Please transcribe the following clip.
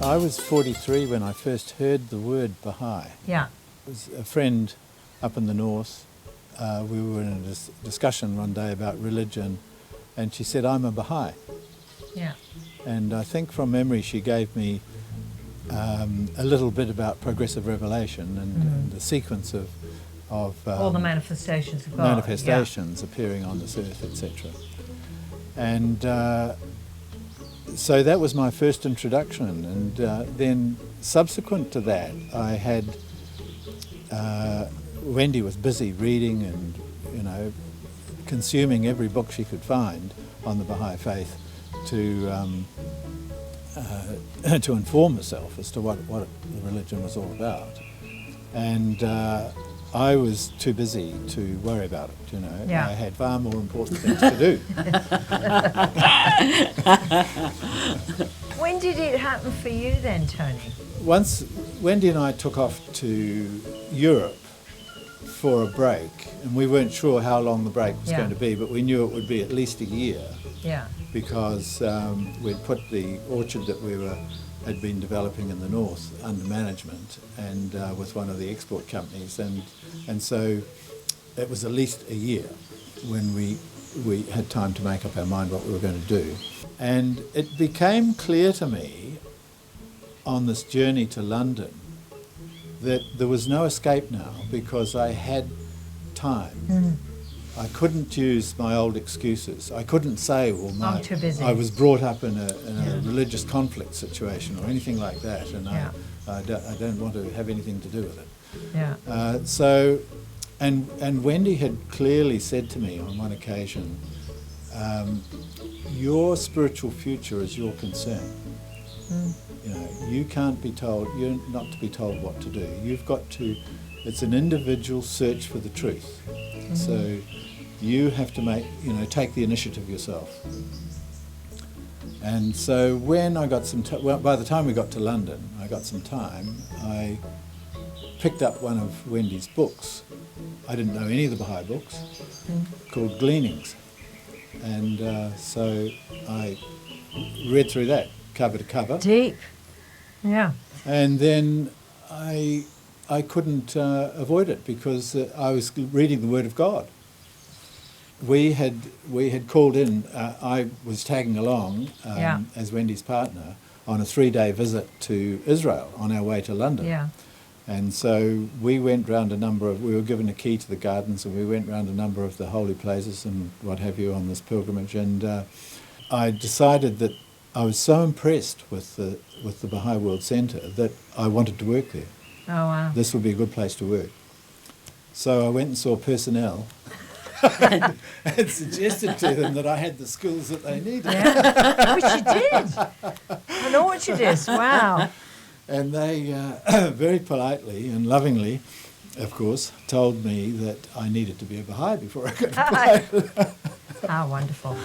I was 43 when I first heard the word Baha'i. Yeah. It was a friend up in the north. We were in a discussion one day about religion, and she said, "I'm a Baha'i." Yeah. And I think from memory she gave me a little bit about progressive revelation and the sequence of all the manifestations of God. manifestations appearing on this earth, etc. And so that was my first introduction, and then subsequent to that I had Wendy was busy reading and, you know, consuming every book she could find on the Baha'i faith to inform herself as to what the religion was all about. And I was too busy to worry about it, you know. Yeah. I had far more important things to do. When did it happen for you then, Tony? Once Wendy and I took off to Europe for a break, and we weren't sure how long the break was going to be, but we knew it would be at least a year. Yeah. Because we'd put the orchard that had been developing in the north under management and with one of the export companies, and so it was at least a year when we had time to make up our mind what we were going to do. And it became clear to me on this journey to London that there was no escape now, because I had time. I couldn't use my old excuses. I couldn't say, well, I'm too busy. I was brought up in a religious conflict situation or anything like that, and I don't want to have anything to do with it. Yeah. So, and Wendy had clearly said to me on one occasion, your spiritual future is your concern. You know, you can't be told, you're not to be told what to do. You've got to, it's an individual search for the truth. So you have to take the initiative yourself. And so when I got some by the time we got to London, I got some time, I picked up one of Wendy's books. I didn't know any of the Baha'i books, called Gleanings. And so I read through that cover to cover. Deep. Yeah. And then I couldn't avoid it, because I was reading the Word of God. We had called in. I was tagging along as Wendy's partner on a 3-day visit to Israel on our way to London. Yeah. And so we went round we were given a key to the gardens, and we went round a number of the holy places and what have you on this pilgrimage. And I decided that I was so impressed with the Baha'i World Centre that I wanted to work there. Oh, wow. This would be a good place to work. So I went and saw personnel and suggested to them that I had the skills that they needed. Yeah. Which you did. An orchardist, wow. And they very politely and lovingly, of course, told me that I needed to be a Baha'i before I could apply. How wonderful.